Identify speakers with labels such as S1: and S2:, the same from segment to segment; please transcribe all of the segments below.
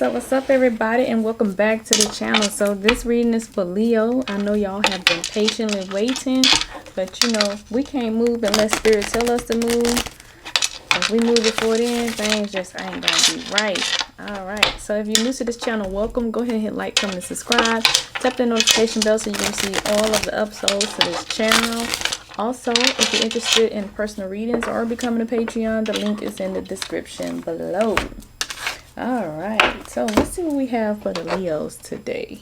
S1: what's up everybody, and welcome back to the channel. So this reading is for Leo. I know y'all have been patiently waiting, but you know we can't move unless spirit tell us to move. If we move before then, things just ain't gonna be right. All right, so if you're new to this channel, welcome. Go ahead and hit like, comment, and subscribe. Tap the notification bell so you can see all of the uploads to this channel. Also, if you're interested in personal readings or becoming a Patreon, the link is in the description below. All right, so let's see what we have for the Leos today.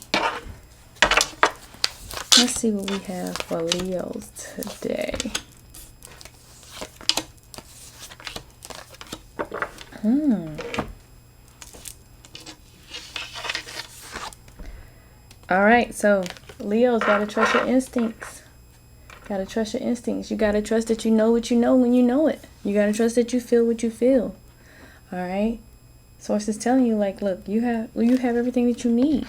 S1: Let's see what we have for Leos today. All right, so Leos, gotta trust your instincts. Gotta trust your instincts. You gotta trust that you know what you know when you know it. You gotta trust that you feel what you feel. All right. Source is telling you, like, look, you have everything that you need.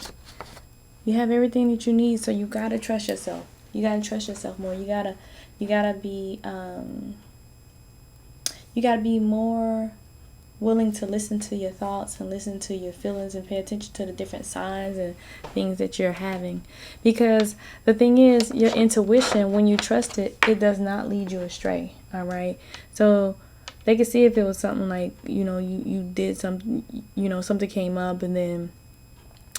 S1: You have everything that you need, so you gotta trust yourself. You gotta trust yourself more. You gotta be more willing to listen to your thoughts and listen to your feelings and pay attention to the different signs and things that you're having. Because the thing is, your intuition, when you trust it, it does not lead you astray. All right. So they could see if it was something like, you know, you did something, you know, something came up and then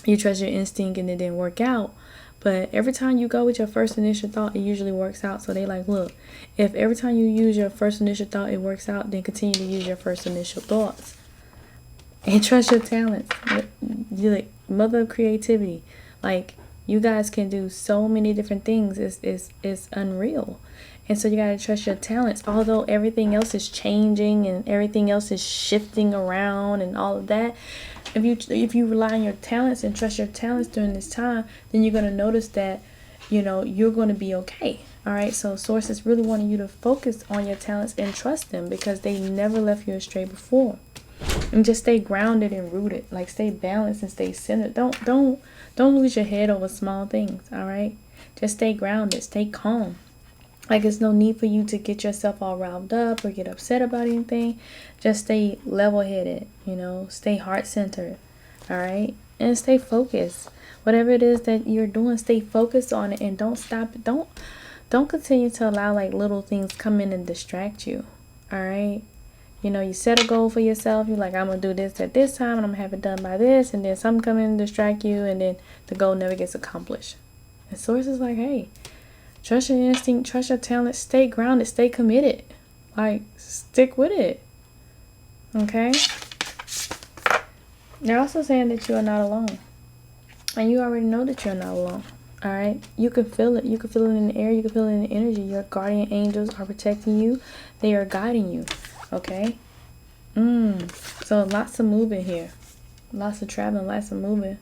S1: you trust your instinct and it didn't work out. But every time you go with your first initial thought, it usually works out. So they like, look, if every time you use your first initial thought, it works out, then continue to use your first initial thoughts. And trust your talents. You're like mother of creativity. Like, you guys can do so many different things. It's unreal. And so you got to trust your talents. Although everything else is changing and everything else is shifting around and all of that, if you rely on your talents and trust your talents during this time, then you're going to notice that, you know, you're going to be okay. All right. So source is really wanting you to focus on your talents and trust them, because they never left you astray before. And just stay grounded and rooted. Like, stay balanced and stay centered. Don't lose your head over small things. All right. Just stay grounded. Stay calm. Like, there's no need for you to get yourself all riled up or get upset about anything. Just stay level-headed, you know, stay heart-centered, all right? And stay focused. Whatever it is that you're doing, stay focused on it and don't stop it. Don't continue to allow, like, little things come in and distract you, all right? You know, you set a goal for yourself. You're like, I'm going to do this at this time and I'm going to have it done by this. And then something come in and distract you and then the goal never gets accomplished. And source is like, hey, trust your instinct, trust your talent, stay grounded, stay committed. Like, stick with it. Okay? They're also saying that you are not alone. And you already know that you're not alone. Alright? You can feel it. You can feel it in the air. You can feel it in the energy. Your guardian angels are protecting you. They are guiding you. Okay? So lots of moving here. Lots of traveling, lots of moving.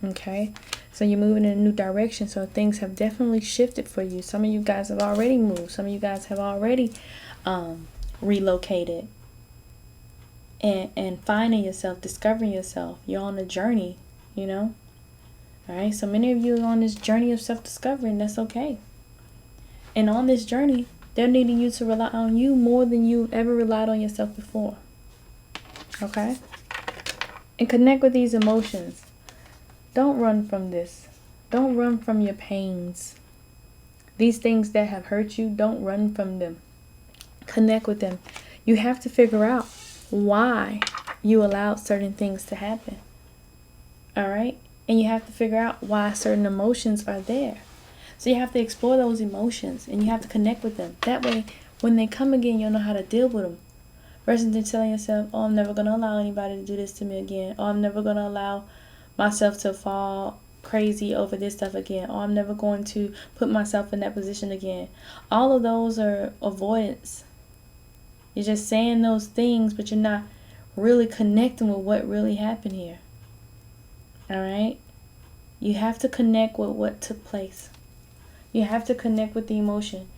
S1: Okay? So you're moving in a new direction. So things have definitely shifted for you. Some of you guys have already moved. Some of you guys have already relocated. And finding yourself, discovering yourself. You're on a journey, you know. All right. So many of you are on this journey of self-discovery, and that's okay. And on this journey, they're needing you to rely on you more than you've ever relied on yourself before. Okay. And connect with these emotions. Don't run from this. Don't run from your pains. These things that have hurt you, don't run from them. Connect with them. You have to figure out why you allowed certain things to happen. All right? And you have to figure out why certain emotions are there. So you have to explore those emotions and you have to connect with them. That way, when they come again, you'll know how to deal with them. Versus than telling yourself, oh, I'm never going to allow anybody to do this to me again. Or I'm never going to allow myself to fall crazy over this stuff again. Or I'm never going to put myself in that position again. All of those are avoidance. You're just saying those things, but you're not really connecting with what really happened here. All right? You have to connect with what took place. You have to connect with the emotion.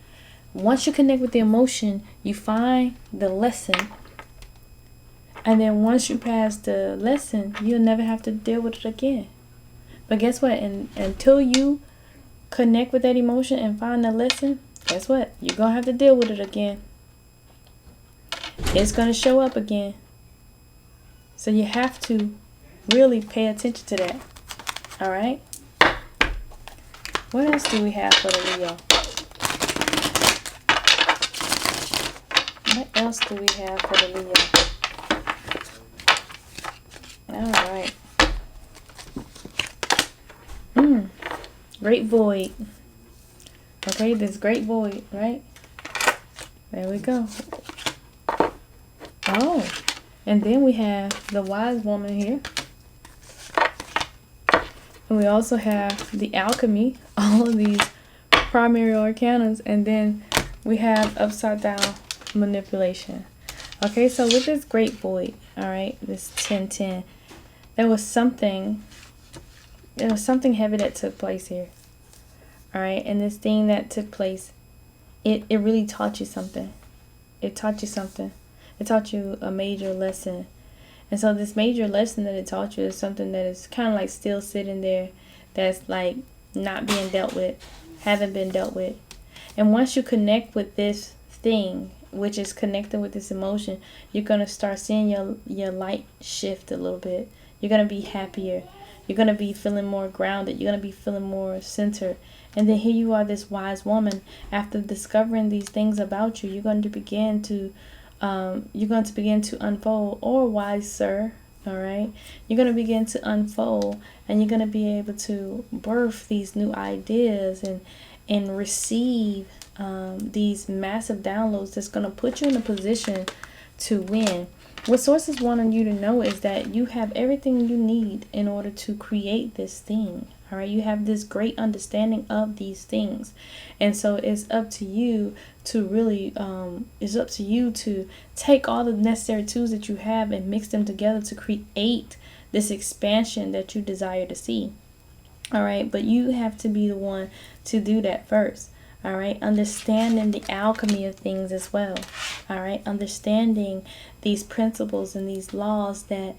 S1: Once you connect with the emotion, you find the lesson. And then once you pass the lesson, you'll never have to deal with it again. But guess what? Until you connect with that emotion and find the lesson, guess what? You're going to have to deal with it again. It's going to show up again. So you have to really pay attention to that. All right. What else do we have for the Leo? What else do we have for the Leo? All right. Great void. Okay, this great void, right? There we go. Oh, and then we have the wise woman here. And we also have the alchemy, all of these primary arcanas, and then we have upside down manipulation. Okay, so with this great void, all right, this 10-10, there was something heavy that took place here. All right, and this thing that took place, it really taught you something. It taught you something. It taught you a major lesson. And so this major lesson that it taught you is something that is kind of like still sitting there, that's like not being dealt with, haven't been dealt with. And once you connect with this thing, which is connected with this emotion, you're going to start seeing your light shift a little bit. You're going to be happier. You're going to be feeling more grounded. You're going to be feeling more centered. And then here you are, this wise woman. After discovering these things about you, you're going to begin to unfold, or wise sir, all right? You're going to begin to unfold, and you're going to be able to birth these new ideas and receive these massive downloads that's going to put you in a position to win. What sources wanting you to know is that you have everything you need in order to create this thing. All right, you have this great understanding of these things. And so it's up to you to really, it's up to you to take all the necessary tools that you have and mix them together to create this expansion that you desire to see. All right, but you have to be the one to do that first. All right, understanding the alchemy of things as well. All right, understanding these principles and these laws that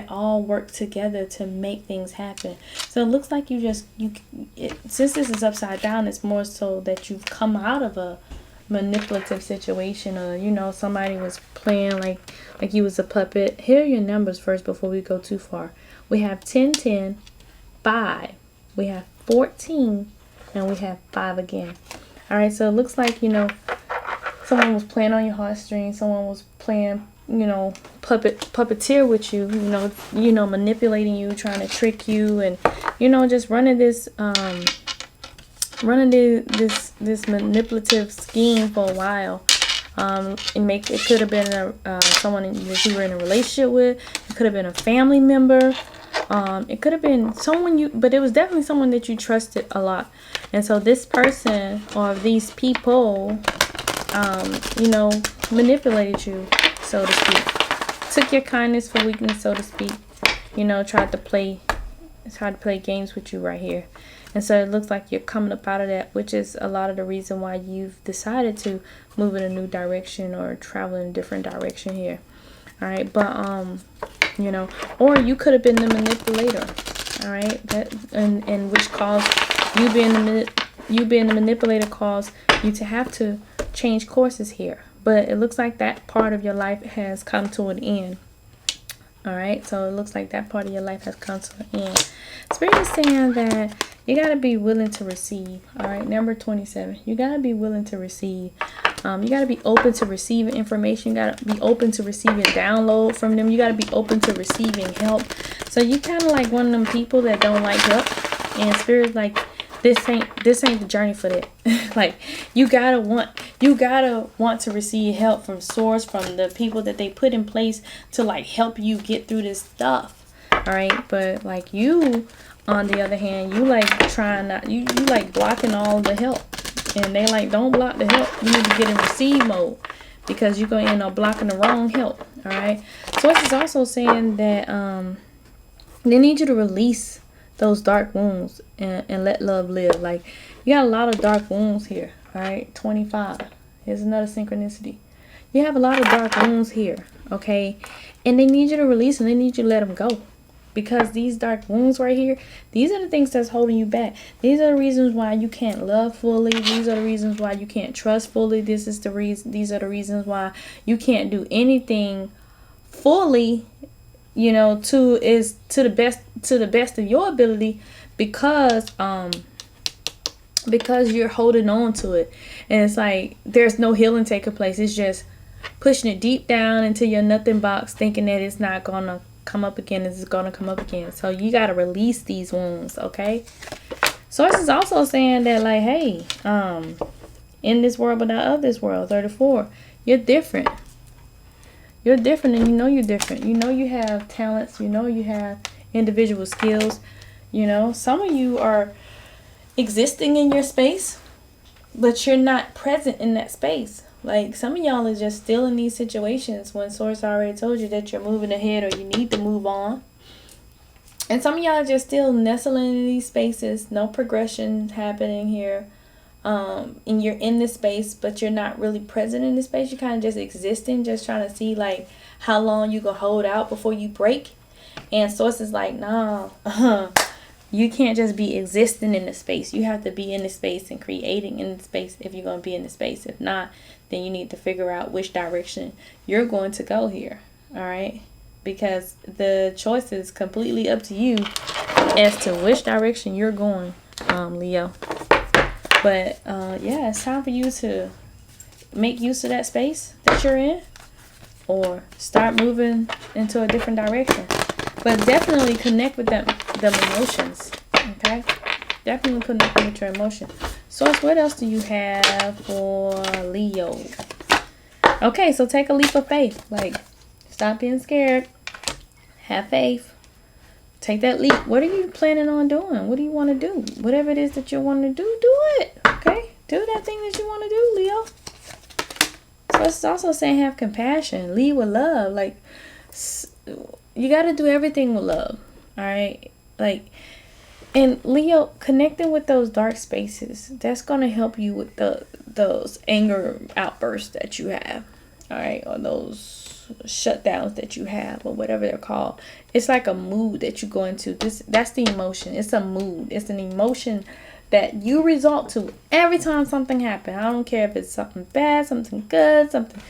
S1: all work together to make things happen. So it looks like since this is upside down, it's more so that you've come out of a manipulative situation, or somebody was playing like you was a puppet. Here are your numbers first before we go too far. We have 10, 10, 5. We have 14, and we have 5 again. All right, so it looks like, someone was playing on your heartstrings. Someone was playing, puppeteer with you, manipulating you, trying to trick you, and, just running this manipulative scheme for a while. It could have been someone that you were in a relationship with. It could have been a family member. It could have been someone but it was definitely someone that you trusted a lot. And so this person or these people, manipulated you, so to speak. Took your kindness for weakness, so to speak. Tried to play games with you right here. And so it looks like you're coming up out of that, which is a lot of the reason why you've decided to move in a new direction or travel in a different direction here. All right, but or you could have been the manipulator. All right, and which caused you being the manipulator caused you to have to change courses here. But it looks like that part of your life has come to an end. All right, so it looks like that part of your life has come to an end. Spirit is saying that you got to be willing to receive. All right, number 27. You got to be willing to receive. You got to be open to receiving information. You got to be open to receiving download from them. You got to be open to receiving help. So you kind of like one of them people that don't like help. And Spirit's like, this ain't the journey for that. Like you gotta want to receive help from source, from the people that they put in place to like help you get through this stuff. All right, but like you, on the other hand, you like trying not, you like blocking all the help, and they like, don't block the help. You need to get in receive mode because you're gonna end up blocking the wrong help. All right. Source is also saying that they need you to release those dark wounds and let love live. Like you got a lot of dark wounds here. All right, 25. Here's another synchronicity. You have a lot of dark wounds here. Okay, and they need you to release them. They need you to let them go, because these dark wounds right here, these are the things that's holding you back. These are the reasons why you can't love fully. These are the reasons why you can't trust fully. These are the reasons why you can't do anything fully to the best of your ability, because you're holding on to it, and it's like there's no healing taking place. It's just pushing it deep down into your nothing box, thinking that it's not gonna come up again. It's gonna come up again. So you gotta release these wounds, okay? Source is also saying that, like, hey, in this world but not of this world, 34, you're different. You're different, and you're different. You have talents. You have individual skills. Some of you are existing in your space, but you're not present in that space. Like, some of y'all are just still in these situations when Source already told you that you're moving ahead or you need to move on. And some of y'all are just still nestling in these spaces, no progression happening here. And you're in this space, but you're not really present in this space. You're kind of just existing, just trying to see, like, how long you can hold out before you break. And Source is like, nah, you can't just be existing in the space. You have to be in the space and creating in the space if you're going to be in the space. If not, then you need to figure out which direction you're going to go here. All right? Because the choice is completely up to you as to which direction you're going, Leo. But yeah, it's time for you to make use of that space that you're in, or start moving into a different direction. But definitely connect with them emotions. Okay? Definitely connect with your emotion. Source, what else do you have for Leo? Okay, so take a leap of faith. Like, stop being scared. Have faith. Take that leap. What are you planning on doing? What do you want to do? Whatever it is that you want to do, do it. Okay? Do that thing that you want to do, Leo. So it's also saying have compassion. Lead with love. Like, you got to do everything with love. All right? Like, and Leo, connecting with those dark spaces, that's going to help you with those anger outbursts that you have. All right? Or those shutdowns that you have, or whatever they're called. It's like a mood that you go into. That's the emotion. It's a mood. It's an emotion that you resort to every time something happens. I don't care if it's something bad, something good, something,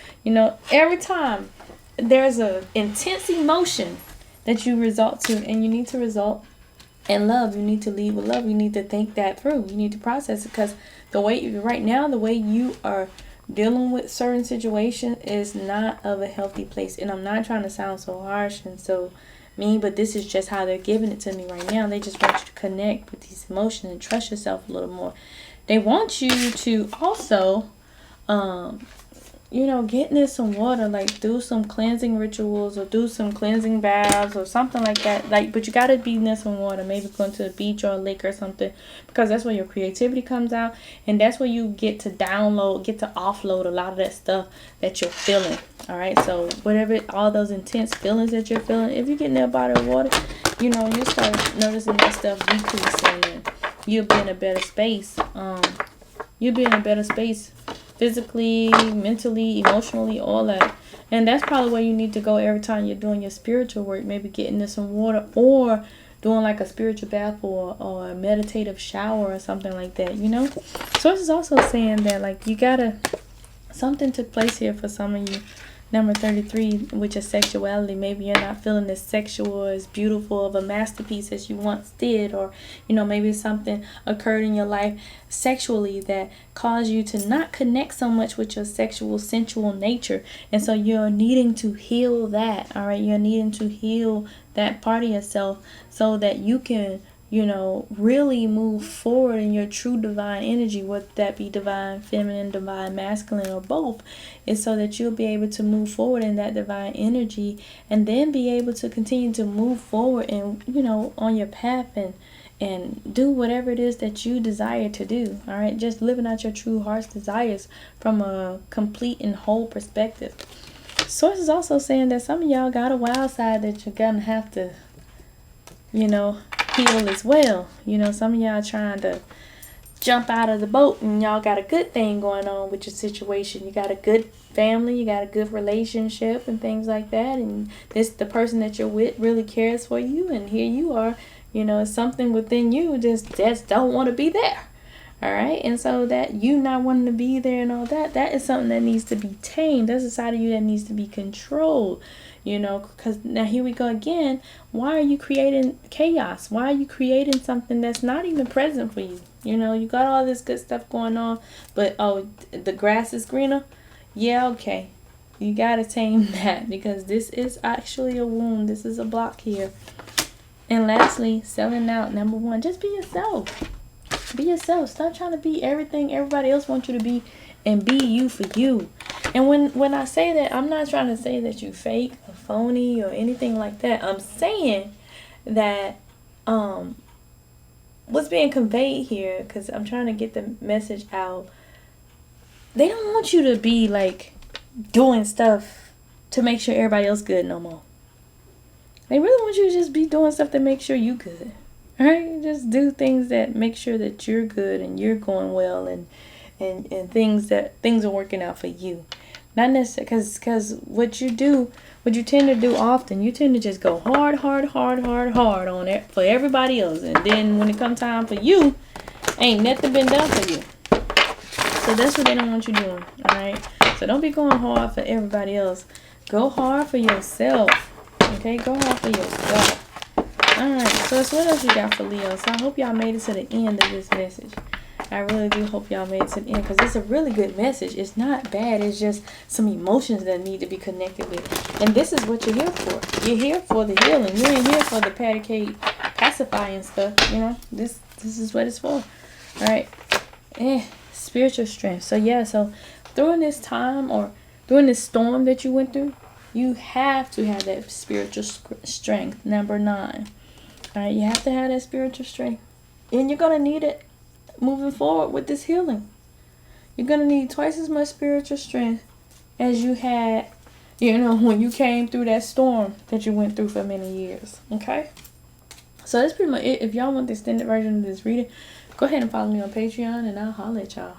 S1: every time there's a intense emotion that you resort to, and you need to result in love. You need to lead with love. You need to think that through. You need to process it, because the way you are dealing with certain situations is not of a healthy place. And I'm not trying to sound so harsh and so mean, but this is just how they're giving it to me right now. They just want you to connect with these emotions and trust yourself a little more. They want you to also get near some water, like do some cleansing rituals or do some cleansing baths or something like that. Like, but you got to be near some water, maybe going to the beach or a lake or something, because that's where your creativity comes out, and that's where you get to offload a lot of that stuff that you're feeling. All right, so whatever, all those intense feelings that you're feeling, if you get near a body of water, you start noticing that stuff decreasing, and you'll be in a better space. You'll be in a better space physically, mentally, emotionally, all that. And that's probably where you need to go every time you're doing your spiritual work. Maybe getting in some water, or doing like a spiritual bath, or a meditative shower or something like that, So this is also saying that, like, something took place here for some of you. Number 33, which is sexuality. Maybe you're not feeling as sexual, as beautiful of a masterpiece as you once did, or maybe something occurred in your life sexually that caused you to not connect so much with your sexual, sensual nature, and so you're needing to heal that. All right, you're needing to heal that part of yourself so that you can really move forward in your true divine energy, whether that be divine feminine, divine masculine, or both. Is so that you'll be able to move forward in that divine energy, and then be able to continue to move forward and on your path, and do whatever it is that you desire to do. All right, just living out your true heart's desires from a complete and whole perspective. Source is also saying that some of y'all got a wild side that you're gonna have to heal as well. Some of y'all trying to jump out of the boat, and y'all got a good thing going on with your situation. You got a good family, you got a good relationship and things like that, and the person that you're with really cares for you, and here you are, it's something within you just don't want to be there. All right. And so that you not wanting to be there and all that, that is something that needs to be tamed. That's a side of you that needs to be controlled, you know, because now here we go again. Why are you creating chaos? Why are you creating something that's not even present for you? You know, you got all this good stuff going on, but oh, the grass is greener. Yeah, okay. You got to tame that, because this is actually a wound. This is a block here. And lastly, selling out. Number one, just be yourself. Be yourself. Stop trying to be everything everybody else wants you to be, and be you for you. And when I say that, I'm not trying to say that you fake or phony or anything like that. I'm saying that what's being conveyed here, because I'm trying to get the message out. They don't want you to be like doing stuff to make sure everybody else good no more. They really want you to just be doing stuff that makes sure you good. Alright? Just do things that make sure that you're good and you're going well, and things are working out for you. Not necessarily because what you tend to do often, you tend to just go hard on it for everybody else. And then when it comes time for you, ain't nothing been done for you. So that's what they don't want you doing. Alright? So don't be going hard for everybody else. Go hard for yourself. Okay? Go hard for yourself. Alright, so what else you got for Leo? So I hope y'all made it to the end of this message. I really do hope y'all made it to the end, because it's a really good message. It's not bad. It's just some emotions that need to be connected with. And this is what you're here for. You're here for the healing. You ain't here for the pacifying stuff. You know, this is what it's for. Alright. Spiritual strength. So yeah, so during this time, or during this storm that you went through, you have to have that spiritual strength. Number 9. Alright, you have to have that spiritual strength. And you're going to need it moving forward with this healing. You're going to need twice as much spiritual strength as you had, you know, when you came through that storm that you went through for many years. Okay? So that's pretty much it. If y'all want the extended version of this reading, go ahead and follow me on Patreon, and I'll holler at y'all.